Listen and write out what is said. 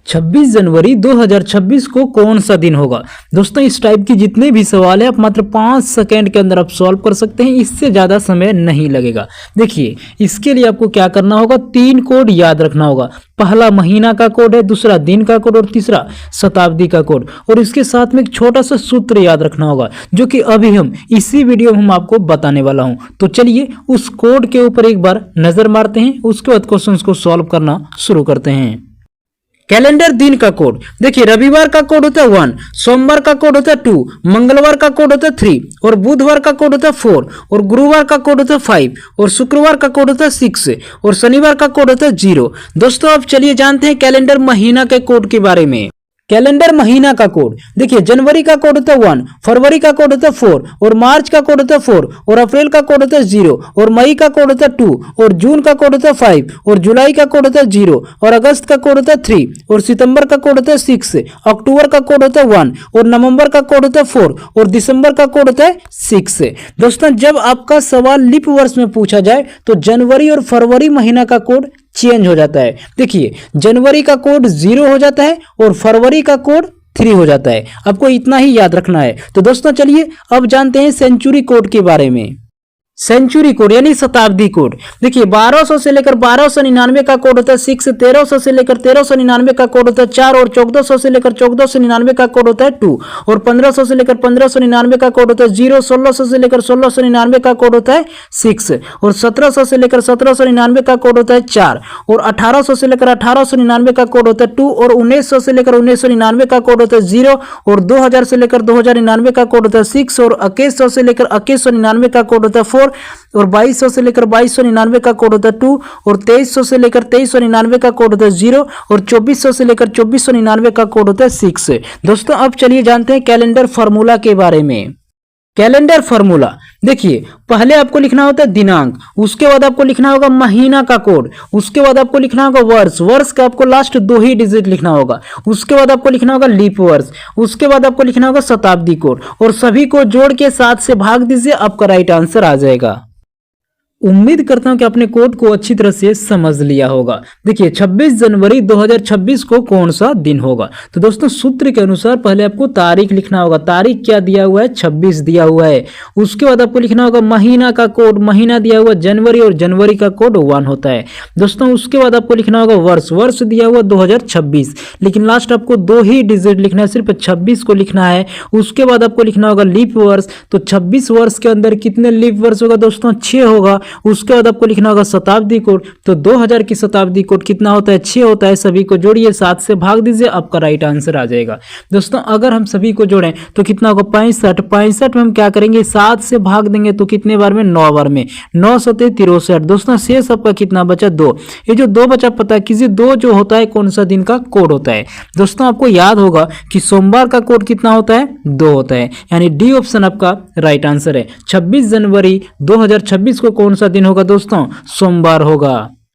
26 जनवरी 2026 को कौन सा दिन होगा। दोस्तों इस टाइप की जितने भी सवाल है आप मात्र 5 सेकंड के अंदर आप सॉल्व कर सकते हैं, इससे ज़्यादा समय नहीं लगेगा। देखिए इसके लिए आपको क्या करना होगा, 3 कोड याद रखना होगा। पहला महीना का कोड है, दूसरा दिन का कोड और तीसरा शताब्दी का कोड। और इसके साथ में एक छोटा सा सूत्र याद रखना होगा जो कि अभी हम इसी वीडियो में हम आपको बताने वाला हूं। तो चलिए उस कोड के ऊपर एक बार नजर मारते हैं, उसके बाद क्वेश्चंस को सॉल्व करना शुरू करते हैं। कैलेंडर दिन का कोड देखिए, रविवार का कोड होता है 1, सोमवार का कोड होता है 2, मंगलवार का कोड होता है 3 और बुधवार का कोड होता है 4 और गुरुवार का कोड होता है 5 और शुक्रवार का कोड होता है 6 और शनिवार का कोड होता है 0। दोस्तों अब चलिए जानते हैं कैलेंडर महीना के कोड के बारे में। कैलेंडर महीना का कोड देखिए, जनवरी का कोड होता है 1, फरवरी का कोड होता है 4 और मार्च का कोड होता है 4 और अप्रैल का कोड होता है 0 और मई का कोड होता है 2 और जून का कोड होता है 5 और जुलाई का कोड होता है 0 और अगस्त का कोड होता है 3 और सितंबर का कोड होता है 6, अक्टूबर का कोड होता है 1 और नवंबर का कोड होता है 4 और दिसंबर का कोड होता है 6। दोस्तों जब आपका सवाल लीप वर्ष में पूछा जाए तो जनवरी और फरवरी महीना का कोड चेंज हो जाता है। देखिए जनवरी का कोड 0 हो जाता है और फरवरी का कोड 3 हो जाता है। आपको इतना ही याद रखना है। तो दोस्तों चलिए अब जानते हैं सेंचुरी कोड के बारे में। सेंचुरी कोड यानी शताब्दी कोड देखिए, 1200 से लेकर 1299 का कोड होता है 6, 1300 से लेकर 1399 का कोड होता है 4 और 1400 से लेकर 1499 का कोड होता है 2 और 1500 से लेकर 1599 का कोड होता है 0, 1600 से लेकर 1699 का कोड होता है 6 और 1700 से लेकर 1799 का कोड होता है 4 और 1800 से लेकर 1899 का कोड होता है 2 और 1900 से लेकर 1999 का कोड होता है 0 और 2000 से लेकर 2099 का कोड होता है 6 और 2100 से लेकर 2199 का कोड होता है 4 और 2200 से लेकर 2299 का कोड होता है 2 और 2300 से लेकर 2399 का कोड होता है 0 और 2400 से लेकर 2499 का कोड होता है 6। दोस्तों अब चलिए जानते हैं कैलेंडर फार्मूला के बारे में। कैलेंडर फार्मूला देखिए, पहले आपको लिखना होता है दिनांक, उसके बाद आपको लिखना होगा महीना का कोड, उसके बाद आपको लिखना होगा वर्ष, वर्ष का आपको लास्ट 2 ही डिजिट लिखना होगा, उसके बाद आपको लिखना होगा लीप वर्ष, उसके बाद आपको लिखना होगा शताब्दी कोड और सभी को जोड़ के 7 से भाग दीजिए, आपका राइट आंसर आ जाएगा। उम्मीद करता हूं कि आपने कोड को अच्छी तरह से समझ लिया होगा। देखिए 26 जनवरी 2026 को कौन सा दिन होगा। तो दोस्तों सूत्र के अनुसार पहले आपको तारीख लिखना होगा, तारीख क्या दिया हुआ है 26 दिया हुआ है। उसके बाद आपको लिखना होगा महीना का कोड, महीना दिया हुआ जनवरी और जनवरी का कोड 1 होता है। दोस्तों उसके बाद आपको लिखना होगा वर्ष, वर्ष दिया हुआ 2026 लेकिन लास्ट आपको 2 ही डिजिट लिखना है, सिर्फ 26 को लिखना है। उसके बाद आपको लिखना होगा लीप वर्ष, तो 26 वर्ष के अंदर कितने लीप वर्ष होगा दोस्तों 6 होगा। उसके बाद आपको लिखना होगा शताब्दी कोड, तो 2000 की शताब्दी कोड कितना होता है 6 होता है। सभी को जोड़िए 7 से भाग दीजिए, आपका राइट आंसर आ जाएगा। दोस्तों अगर हम सभी को जोड़ें तो कितना होगा 65, 65 में हम क्या करेंगे 7 से भाग देंगे तो कितने बार में 9 बार में, 9 सते 63। दोस्तों शेष आपका कितना बचा 2, ये जो 2 बचा पता कीजिए 2 जो होता है कौन सा दिन का कोड होता है। दोस्तों आपको याद होगा कि सोमवार का कोड कितना होता है 2 होता है, यानी डी ऑप्शन आपका राइट आंसर है। 26 जनवरी 2026 को कौन सा दिन होगा दोस्तों, सोमवार होगा।